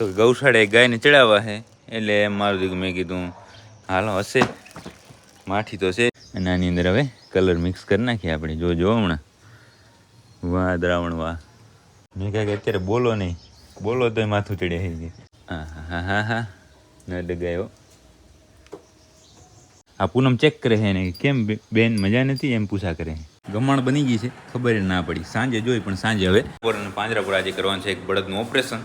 તો ગૌશાળે ગાયને ચડાવવા છે એટલે મારું દીકું મેં કીધું હાલો હશે માઠી તો છે અને આની અંદર હવે કલર મિક્સ કરી નાખીએ આપણે જો હમણાં વાહ દ્રાવણ વાહ મેં કહે કે અત્યારે બોલો નહીં બોલો તો માથું ચડે થઈ ગયું હા ન ડગાયો આ પૂનમ ચેક કરે છે ને કેમ બેન મજા નથી એમ પૂછા કરે ગમાણ બની ગઈ છે ખબર ના પડી સાંજે જોઈ પણ સાંજે હવે પાંજરાપુર આજે કરવાનું છે એક બળદનું ઓપરેશન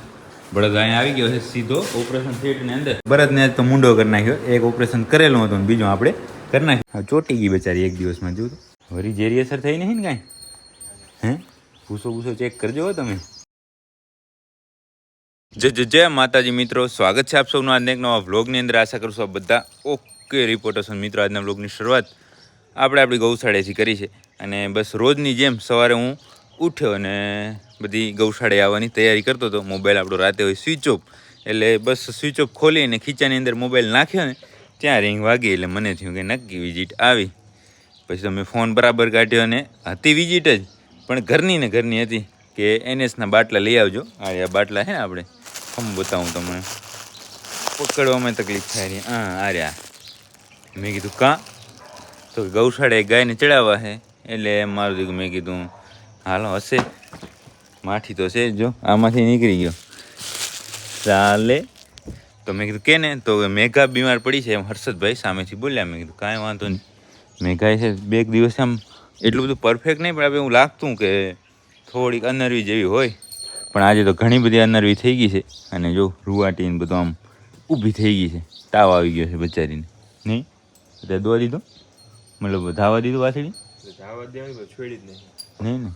બળદ અહીંયા આવી ગયો છે સીધો ઓપરેશન થિયેટરની અંદર બળદને તો મૂંડો કરી નાખ્યો એક ઓપરેશન કરેલું હતું ને બીજું આપણે કરી નાખ્યું ચોટી ગઈ બચારી એક દિવસમાં જોયું વરી ઝેરી અસર થઈ નહીં ને કાંઈ હે ભૂસો ચેક કરજો તમે જય માતાજી મિત્રો સ્વાગત છે આપ સૌનું આજના એક નવા વ્લોગની અંદર આશા કરું છું આપ બધા ઓકે રિપોર્ટર્સ મિત્રો આજના વ્લોગની શરૂઆત આપણે આપણી ગૌશાળેથી કરી છે અને બસ રોજની જેમ સવારે હું ઉઠ્યો અને બધી ગૌશાળે આવવાની તૈયારી કરતો હતો મોબાઈલ આપણો રાતે હોય સ્વિચ ઓફ એટલે બસ સ્વિચ ઓફ ખોલીને ખીચાની અંદર મોબાઈલ નાખ્યો ને ત્યાં રિંગ વાગી એટલે મને થયું કે નક્કી વિઝિટ આવી પછી તો મેં ફોન બરાબર કાઢ્યો અને હતી વિઝિટ જ પણ ઘરની હતી કે એનએસના બાટલા લઈ આવજો આ બાટલા છે ને આપણે હું બતાવું તમને પકડવામાં તકલીફ થાય રહી આ રહ્યા મેં કીધું કાં તો ગૌશાળે ગાયને ચડાવવા છે એટલે મારું દીકું મેં કીધું હાલો હશે માઠી તો છે જો આમાંથી નીકળી ગયો ચાલે તો મેં કીધું કે ને તો મેઘા બીમાર પડી છે એમ હર્ષદભાઈ સામેથી બોલ્યા મેં કીધું કાંઈ વાંધો નહીં મેઘાએ છે બે દિવસ આમ એટલું બધું પરફેક્ટ નહીં પણ હવે એવું લાગતું કે થોડીક અનરવી જેવી હોય પણ આજે તો ઘણી બધી અનરવી થઈ ગઈ છે અને જો રૂવાટીને બધું આમ ઊભી થઈ ગઈ છે તાવ આવી ગયો છે બચારીને નહીં અત્યારે દોવા દીધો મતલબ ધાવા દીધું વાસળી ધાવા દેવાની છોડી જ નહીં ને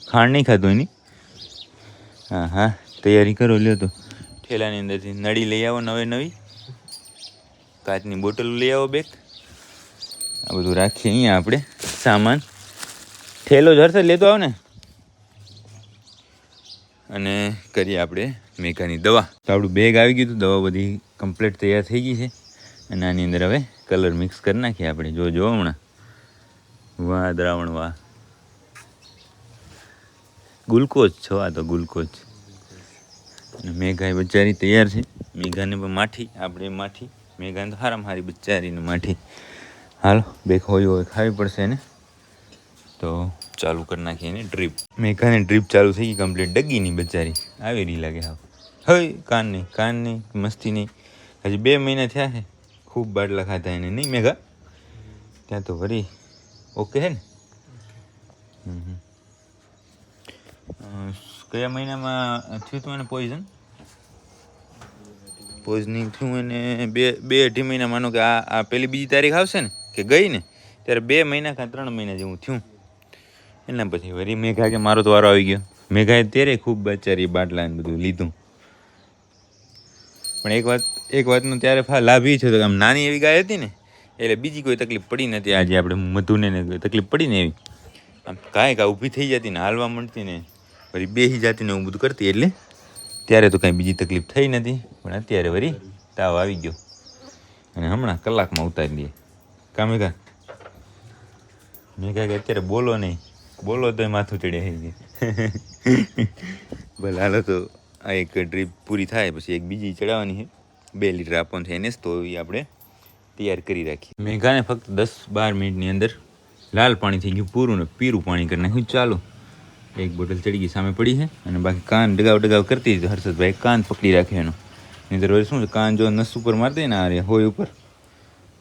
ખાંડ નહીં ખાધું એની હા તૈયારી કરો લ્યો તો ઠેલાની અંદરથી નળી લઈ આવો નવી કાચની બોટલ લઈ આવો બેગ આ બધું રાખીએ અહીંયા આપણે સામાન ઠેલો જ હરશે લેતો આવ ને અને કરીએ આપણે મેઘાની દવા તો આપણું બેગ આવી ગયું હતું દવા બધી કમ્પ્લીટ તૈયાર થઈ ગઈ છે અને આની અંદર હવે કલર મિક્સ કરી નાખીએ આપણે જો હમણાં વાહ દ્રાવણ વાહ ગ્લુકોઝ છો આ તો ગ્લુકોઝ અને મેઘાએ બચારી તૈયાર છે મેઘાને પણ માઠી આપણે માઠી મેઘાને તો હારામાં હારી બચારીને માઠી હાલો બે હોય ખાવી પડશે ને તો ચાલુ કરી નાખીએ એને ડ્રીપ મેઘાને ડ્રીપ ચાલુ થઈ ગઈ કમ્પ્લીટ ડગીની બચારી આવી રહી લાગે હવે કાન નહીં મસ્તી નહીં હજી 2 મહિના થયા છે ખૂબ બાટલા ખાતા એને નહીં મેઘા ત્યાં તો વરી ઓકે છે ને કયા મહિનામાં થયું હતું એને પોઈઝનિંગ થયું એને 2-2.5 મહિના માનો કે આ પેલી બીજી તારીખ આવશે ને કે ગઈ ને ત્યારે 2 મહિના કાં 3 મહિના જેવું થયું એના પછી વળી મેઘા કે મારો તો વારો આવી ગયો મેઘાએ ત્યારે ખૂબ બચારી બાટલા ને બધું લીધું પણ એક વાતનો ત્યારે લાભ એ થયો કે આમ નાની એવી ગાય હતી ને એટલે બીજી કોઈ તકલીફ પડી નથી આજે આપણે મધુને તકલીફ પડી ને એવી આમ કાંઈ ઊભી થઈ જતી ને હાલવા માંડતી ને વળી બેસી જતી ને એવું બધું કરતી એટલે ત્યારે તો કાંઈ બીજી તકલીફ થઈ નથી પણ અત્યારે વળી તાવ આવી ગયો અને હમણાં કલાકમાં ઉતારી દઈએ કાં મેઘા કે અત્યારે બોલો નહીં બોલો તો માથું ચડે થઈ ગયું ભલે હાલો તો આ એક ડ્રીપ પૂરી થાય પછી એક બીજી ચડાવવાની છે 2 લીટર આપવાનું છે એને જ તો એ આપણે તૈયાર કરી રાખીએ મેઘાને ફક્ત 10-12 મિનિટની અંદર લાલ પાણી થઈ ગયું પૂરું ને પીરું પાણી કરી નાખ્યું ચાલો એક બોટલ ચડી ગઈ સામે પડી છે અને બાકી કાન ડગાવ કરતી હતી હર્ષદભાઈ કાન પકડી રાખે એનો નહીંતર વળી શું છે કાન જો નસ ઉપર મારી દે ને આ હોય ઉપર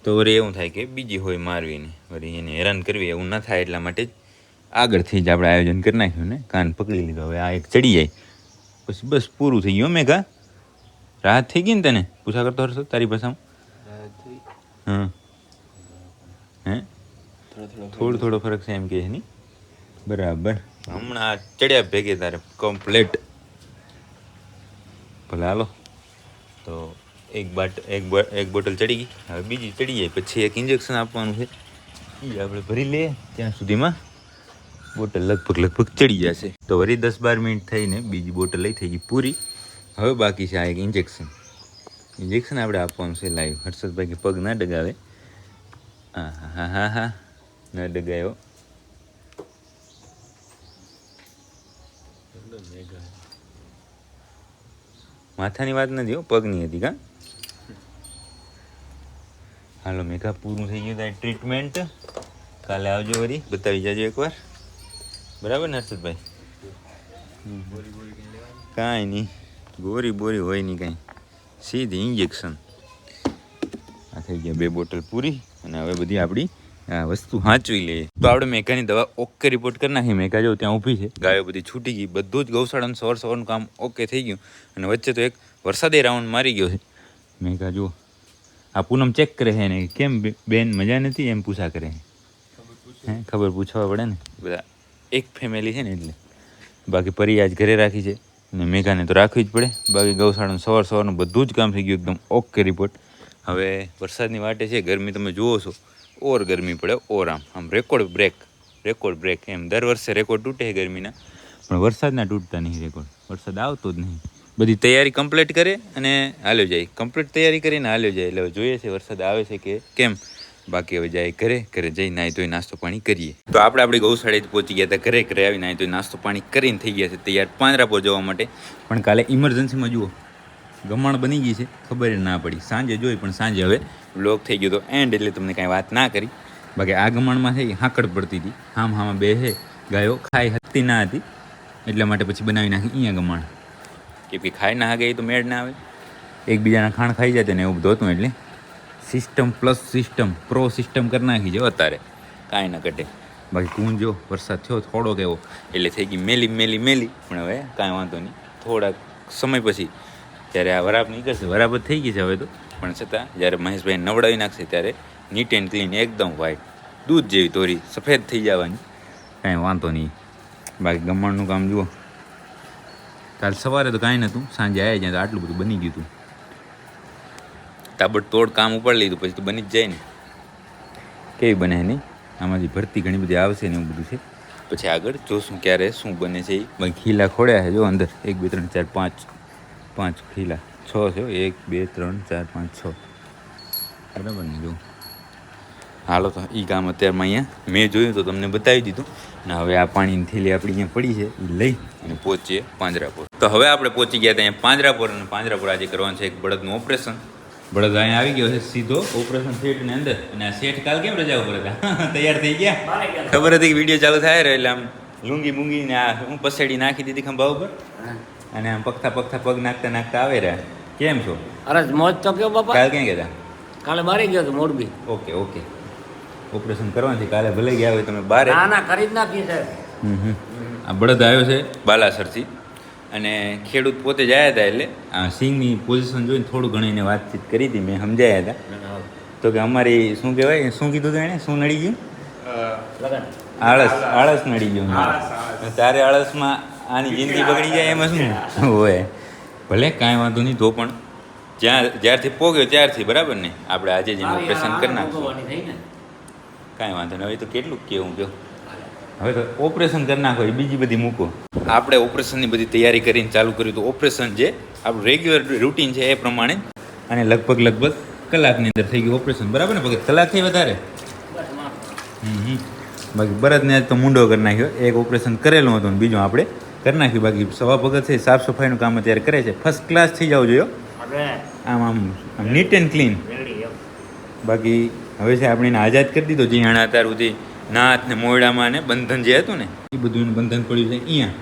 તો વળી એવું થાય કે બીજી હોય મારવીને વળી એને હેરાન કરવી એવું ના થાય એટલા માટે જ આગળથી જ આપણે આયોજન કરી નાખ્યું ને કાન પકડી લીધો હવે આ એક ચડી જાય પછી બસ પૂરું થઈ ગયું મેઘા રાહત થઈ ગઈ ને તને પૂછા કરતો હર્ષદ તારી ભાષામાં હે થોડો ફરક છે એમ કે નહીં બરાબર હમણાં ચડ્યા ભેગે તારે કમ્પ્લેટ ભલે હાલો તો એક બોટલ ચડી ગઈ હવે બીજી ચડી જાય પછી એક ઇન્જેક્શન આપવાનું છે એ આપણે ભરી લઈએ ત્યાં સુધીમાં બોટલ લગભગ ચડી જશે તો વળી 10-12 મિનિટ થઈને બીજી બોટલ લઈ થઈ ગઈ પૂરી હવે બાકી છે આ એક ઇન્જેક્શન આપણે આપવાનું છે લાઈવ હર્ષદભાઈ કે પગ ના ડગાવે હા ના ડગાયો માથાની વાત નથી હો, પગની હતી કા. હાલો મેઘા, પૂરું થઈ ગયું તારી ટ્રીટમેન્ટ. કાલે આવજો વળી, બતાવી જાજો એકવાર. બરાબર ને હર્ષદભાઈ? કાંઈ નહીં, ગોરી બોરી હોય નહીં કાંઈ, સીધી ઇન્જેક્શન. આ થઈ ગયા 2 બોટલ પૂરી, અને હવે બધી આપણી આ વસ્તુ સાચવી લઈએ. તો આપણે મેઘાની દવા ઓકે રિપોર્ટ કરી નાખી. મેઘા જો ત્યાં ઊભી છે, ગાયો બધી છૂટી ગઈ, બધું જ ગૌશાળાનું સવારનું કામ ઓકે થઈ ગયું. અને વચ્ચે તો એક વરસાદે રાઉન્ડ મારી ગયો છે. મેઘા જુઓ, આ પૂનમ ચેક કરે છે ને, કેમ બેન મજા નથી એમ પૂછા કરે છે. હે, ખબર પૂછવા પડે ને, બધા એક ફેમિલી છે ને એટલે. બાકી પરી આજ ઘરે રાખી છે, અને મેઘાને તો રાખવી જ પડે. બાકી ગૌશાળાનું સવારનું બધું જ કામ થઈ ગયું, એકદમ ઓકે રિપોર્ટ. હવે વરસાદની વાટે છે, ગરમી તમે જુઓ છો, ઓર ગરમી પડે, ઓર આમ રેકોર્ડ બ્રેક એમ. દર વર્ષે રેકોર્ડ તૂટે છે ગરમીના, પણ વરસાદના તૂટતા નહીં રેકોર્ડ. વરસાદ આવતો જ નહીં. બધી તૈયારી કમ્પ્લીટ કરે અને હાલ્યો જાય, કમ્પ્લીટ તૈયારી કરીને હાલ્યો જાય. એટલે જોઈએ છે વરસાદ આવે છે કે કેમ. બાકી હવે જાય ઘરે જઈ નાહી ધોઈ નાસ્તો પાણી કરીએ. તો આપણે આપણી ગૌશાળાએ પહોંચી ગયા હતા. ઘરે આવી નાહી ધોઈ નાસ્તો પાણી કરીને થઈ ગયા છે તૈયાર પાંજરાપોર જવા માટે. પણ કાલે ઇમરજન્સીમાં જુઓ ગમાણ બની ગઈ છે, ખબર ના પડી. સાંજે જોઈ, પણ સાંજે હવે વ્લોગ થઈ ગયો તો એન્ડ, એટલે તમને કાંઈ વાત ના કરી. બાકી આ ગમાણમાં થઈ હાંકડ પડતી હતી. હામાં બે છે ગાયો, ખાઈ હતી ના હતી, એટલા માટે પછી બનાવી નાખી અહીંયા ગમાણ. કેમ કે ખાઈ ના ગઈ તો મેળ ના આવે, એકબીજાના ખાણ ખાઈ જતા ને એવું બધું હતું. એટલે system plus system pro system કરી નાખી છે અત્યારે, કાંઈ ના ઘટે. બાકી કુંજ જો વરસાદ થયો થોડોક એવો, એટલે થઈ ગઈ મેલી. પણ હવે કાંઈ વાંધો નહીં, થોડાક સમય પછી જ્યારે આ વરાપ નીકળશે, વરાપ જ થઈ ગઈ છે હવે તો, પણ છતાં જ્યારે મહેશભાઈ નવડાવી નાખશે ત્યારે નીટ એન્ડ ક્લીન, એકદમ વ્હાઈટ દૂધ જેવી તોરી સફેદ થઈ જવાની, કાંઈ વાંધો નહીં. બાકી ગમણનું કામ જુઓ, કાલ સવારે તો કાંઈ નહોતું, સાંજે આવ્યા જ્યાં તો આટલું બધું બની ગયું હતું. તાબડતોડ કામ ઉપર લીધું પછી તો બની જ જાય ને. કેવી બને નહીં, આમાંથી ભરતી ઘણી બધી આવશે ને એવું બધું છે. પછી આગળ જોશું ક્યારે શું બને છે. એ ખીલા ખોડ્યા છે જો અંદર, 1 2 3 4 5 ખીલા, 6 છે. 1 2 3 4 5 6, બરાબર ને? જો હાલો, તો એ કામ અત્યારમાં અહીંયા મેં જોયું તો તમને બતાવી દીધું. ને હવે આ પાણીની થેલી આપણી અહીંયા પડી છે, એ લઈ અને પહોંચીએ પાંજરાપોર. તો હવે આપણે પહોંચી ગયા ત્યાં પાંજરાપોર. અને પાંજરાપોર આજે કરવાનું છે એક બળદનું ઓપરેશન. બળદ અહીંયા આવી ગયો છે સીધો ઓપરેશન થિયેટરની અંદર. અને આ શેઠ કાલ કેમ રજા ઉપર હતા? તૈયાર થઈ ગયા, ખબર હતી કે વિડીયો ચાલુ થાય એટલે આમ લુંગી મૂંગીને આ હું પસેડી નાખી દીધી ખંભા ઉપર, અને આમ પગથા પગ નાખતા આવે રહ્યા. કેમ છો? અરે મોજ તો કયો બાપા. કાલ ક્યાં ગયા? કાલે બારે ગયો તો મોરબી. ઓકે ઓપરેશન કરવાથી કાલે ભલે ગયા હોય તમે બારે? ના કરી જ નાખી સાહેબ. આ બળદ આવ્યો છે બાલાસરથી, અને ખેડૂત પોતે જ આવ્યા હતા. એટલે આ સિંગની પોઝિશન જોઈને થોડું ઘણું એને વાતચીત કરી હતી, મેં સમજાયા હતા. તો કે અમારી શું કહેવાય, શું કીધું હતું એણે, શું નડી ગયું? આળસ નડી ગયું. તારે આળસમાં આની જિંદગી બગડી જાય એમાં શું હોય? ભલે કાંઈ વાંધો નહીં, તો પણ જ્યારથી પોગ્યો ત્યારથી બરાબર ને, આપણે આજે જ ઓપરેશન કરી નાખશું. કાંઈ વાંધો નહીં. હવે તો કેટલું કેવું કહો, હવે તો ઓપરેશન કરી નાખો, એ બીજી બધી મૂકો. આપણે ઓપરેશનની બધી તૈયારી કરીને ચાલુ કર્યું હતું. ઓપરેશન જે આપણું રેગ્યુલર રૂટીન છે એ પ્રમાણે, અને લગભગ કલાકની અંદર થઈ ગયું ઓપરેશન, બરાબર ને? ભગત કલાકથી વધારે. બાકી બળદને આજ તો મૂંડો કરી નાખ્યો. એક ઓપરેશન કરેલું હતું, બીજું આપણે કરી નાખ્યું. બાકી સવા ભગત છે, સાફ સફાઈનું કામ અત્યારે કરે છે. ફર્સ્ટ ક્લાસ થઈ જવું જોઈએ આમ નીટ એન્ડ ક્લીન. બાકી હવે છે આપણે એને આઝાદ કરી દીધો. જે આણા અત્યાર સુધી નાથ ને મોયડામાં ને બંધન જે હતું ને, એ બધું એનું બંધન પડ્યું છે અહીંયા.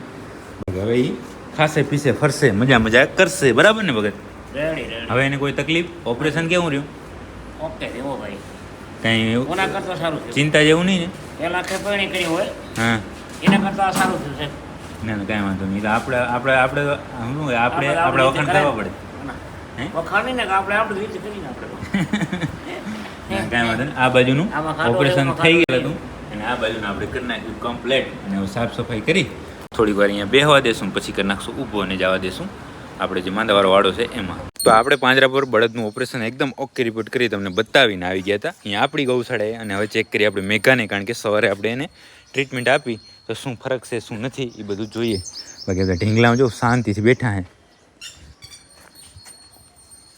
હવે એ ખાસે પીસે ફરશે, મજા કરશે, બરાબર ને ભગત? હવે એને કોઈ તકલીફ? ઓપરેશન કેવું રહ્યું? ઓકે દેવો ભાઈ, કંઈ એવું કોના કરતા સારું છે? ચિંતા જેવું નહીં ને? પેલા ખેપણી કરી હોય હા, એના કરતા સારું થયું છે. ના કાંઈ વાંધો નહીં. આપણે શું હોય, આપણે વખાણ કરવા પડે. વખાણી ને આપણે આપણી રીતે કરીને આપણે કાંઈ વાંધો નહીં. આ બાજુનું આમાં ખાડો ઓપરેશન એમાં થઈ ખાડો ગયેલું હતું, અને આ બાજુનું આપણે કરી નાખ્યું કમ્પ્લેટ. અને હવે સાફ સફાઈ કરી થોડીક વાર અહીંયા બેહવા દેશું, પછી કરી નાખશું ઊભો અને જવા દેશું આપણે જે માંદાવાળો વાડો છે એમાં. તો આપણે પાંજરાપોર બળદનું ઓપરેશન એકદમ ઓકે રિપોર્ટ કરી તમને બતાવીને આવી ગયા હતા અહીંયા આપણી ગૌશાળાએ. અને હવે ચેક કરીએ આપણે મેઘાને, કારણ કે સવારે આપણે એને ટ્રીટમેન્ટ આપી તો શું ફરક છે શું નથી એ બધું જોઈએ. બાકી આપણે ઢીંગલામાં જો શાંતિથી બેઠા હે.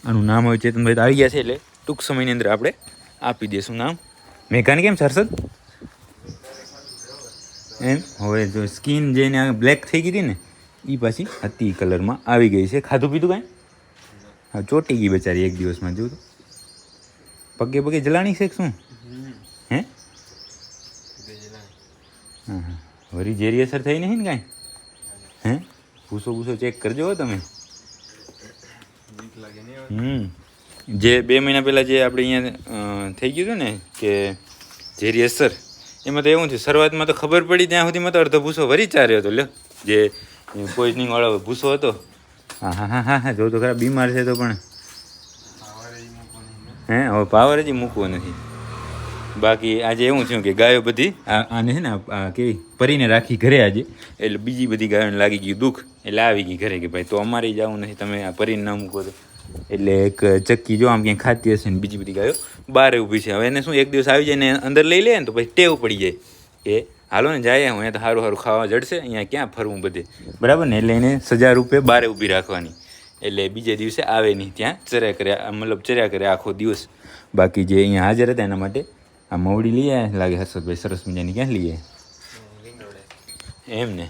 આનું નામ હવે ચેતનભાઈ તો આવી ગયા છે, એટલે ટૂંક સમયની અંદર આપણે આપી દઈશું નામ. મેઘાને કેમ છે હર્ષદ? એમ હવે જો સ્કિન જેને બ્લેક થઈ ગઈ હતી ને, એ પાછી હતી કલરમાં આવી ગઈ છે. ખાધું પીધું કાંઈ? હા ચોટી ગઈ બચારી એક દિવસમાં જો તો પગે પગે જલાણી છે કે શું હે હા હા વળી ઝેરી અસર થઈ નહીં ને કાંઈ હે ભૂસો ભૂસો ચેક કરજો હો તમે જે 2 મહિના પહેલાં જે આપણે અહીંયા થઈ ગયું હતું ને કે ઝેરી અસર એમાં તો એવું થયું શરૂઆતમાં તો ખબર પડી ત્યાં સુધીમાં તો અડધો ભૂસો વરી ચાર્યો હતો લ્યો જે પોઈઝનિંગવાળો ભૂસો હતો હા હા હા હા હા જો તો ખરા બીમાર છે તો પણ હે હવે પાવર જ મૂકવો નથી બાકી આજે એવું થયું કે ગાયો બધી આને છે ને કેવી પરીને રાખી ઘરે આજે એટલે બીજી બધી ગાયોને લાગી ગયું દુઃખ એટલે આવી ગઈ ઘરે કે ભાઈ તો અમારે જવું નથી તમે આ પરીને ના મૂકો તો એટલે એક ચક્કી જો આમ ક્યાંય ખાતી હશે ને બીજી બધી ગાયો બહાર ઊભી છે હવે એને શું એક દિવસ આવી જાય ને અંદર લઈ લે ને તો પછી ટેવ પડી જાય કે હાલો ને જાય હું અહીંયા તો સારું સારું ખાવા જડશે અહીંયા ક્યાં ફરવું બધે બરાબર ને એટલે એને સજા રૂપે બહાર ઊભી રાખવાની એટલે બીજે દિવસે આવે નહીં ત્યાં ચર્યા કરે મતલબ ચર્યા કરે આખો દિવસ બાકી જે અહીંયા હાજર હતા એના માટે આ મવડી લઈ આવ્યા લાગે હર્ષદભાઈ સરસ મજાની ક્યાં લઈએ એમ ને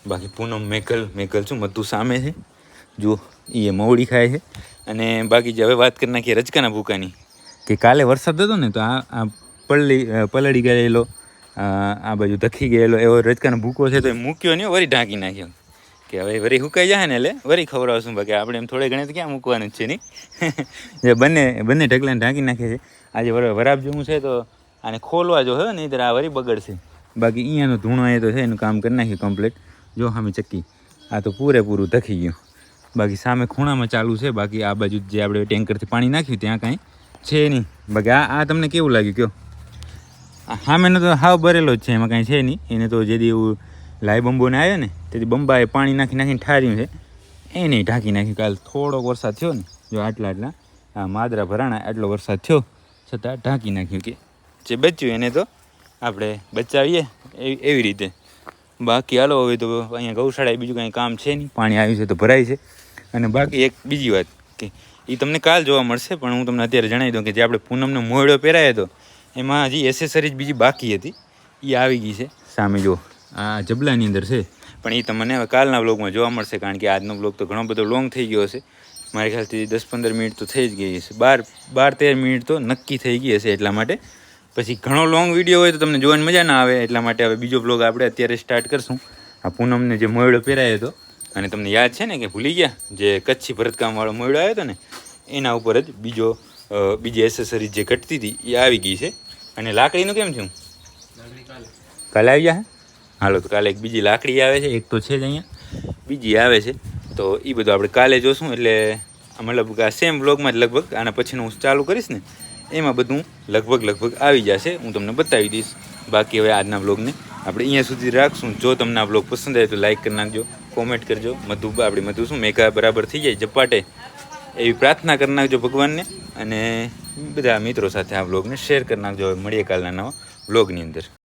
બાકી પૂનમ મેકલ શું મતું સામે છે જુઓ એ મવડી ખાય છે અને બાકી જે હવે વાત કરી નાખીએ રચકાના ભૂકાની કે કાલે વરસાદ હતો ને તો આ પલળી ગયેલો આ બાજુ ધખી ગયેલો એવો રચકાનો ભૂકો છે તો એ મૂક્યો નહીં વરી ઢાંકી નાખ્યો કે હવે વરી હુકાઈ જાય ને એટલે વરી ખવડાવશું બાકી આપણે એમ થોડે ઘણે તો ક્યાં મૂકવાનું જ છે નહીં જે બંને ઢગલાને ઢાંકી નાખે છે આજે વરાપ જેવું છે તો આને ખોલવા જો હોય ને ત્યારે આ વરી બગડશે બાકી અહીંયાનો ધૂણો એ તો છે એનું કામ કરી નાખ્યું કમ્પ્લીટ જો સામે ચક્કી આ તો પૂરેપૂરું ધખી ગયું બાકી સામે ખૂણામાં ચાલુ છે બાકી આ બાજુ જે આપણે ટેન્કરથી પાણી નાખ્યું ત્યાં કાંઈ છે નહીં બાકી આ તમને કેવું લાગ્યું કયો સામેનો તો હાવ ભરેલો જ છે એમાં કાંઈ છે નહીં એને તો જેથી એવું લાઈ બંબોને આવ્યો ને તેથી બંબાએ પાણી નાખીને ઠાર્યું છે એ નહીં ઢાંકી નાખ્યું કાલ થોડોક વરસાદ થયો ને જો આટલા આ માદરા ભરાણા આટલો વરસાદ થયો છતાં ઢાંકી નાખ્યું કે જે બચ્યું એને તો આપણે બચાવીએ એવી રીતે બાકી હાલો હવે તો અહીંયા ગૌશાળાએ બીજું કાંઈ કામ છે નહીં પાણી આવ્યું છે તો ભરાય છે અને બાકી એક બીજી વાત કે એ તમને કાલ જોવા મળશે પણ હું તમને અત્યારે જણાવી દઉં કે જે આપણે પૂનમનો મોયડો પહેરાયો હતો એમાં હજી એસેસરીઝ બીજી બાકી હતી એ આવી ગઈ છે સામે જો આ જબલાની અંદર છે પણ એ તમને હવે કાલના બ્લોગમાં જોવા મળશે કારણ કે આજનો બ્લોગ તો ઘણો બધો લોંગ થઈ ગયો હશે મારા ખ્યાલથી 10-15 મિનિટ તો થઈ જ ગઈ હશે 12-13 મિનિટ તો નક્કી થઈ ગઈ હશે એટલા માટે પછી ઘણો લોંગ વિડીયો હોય તો તમને જોવાની મજા ના આવે એટલા માટે હવે બીજો બ્લોગ આપણે અત્યારે સ્ટાર્ટ કરશું આ પૂનમને જે મોયડો પહેરાયો હતો અને તમને યાદ છે ને કે ભૂલી ગયા જે કચ્છી ભરતકામવાળો મોયડો આવ્યો હતો ને એના ઉપર જ બીજી એસેસરીઝ જે ઘટતી હતી એ આવી ગઈ છે અને લાકડીનું કેમ થયું કાલે આવી ગયા હાલો તો કાલે એક બીજી લાકડી આવે છે એક તો છે જ અહીંયા બીજી આવે છે તો એ બધું આપણે કાલે જોશું એટલે મતલબ આ સેમ બ્લોગમાં જ લગભગ આના પછીનું હું ચાલુ કરીશ ને એમાં બધું લગભગ આવી જશે હું તમને બતાવી દઈશ બાકી હવે આજના બ્લોગને આપણે અહીંયા સુધી રાખશું જો તમને આ બ્લોગ પસંદ આવે તો લાઈક કરી નાખજો કોમેન્ટ કરજો મધુ શું મેઘા બરાબર થઈ જાય ઝપાટે એવી પ્રાર્થના કરી નાખજો ભગવાનને અને બધા મિત્રો સાથે આ બ્લોગને શેર કરી નાખજો હવે મળીએ કાલના નવા બ્લોગની અંદર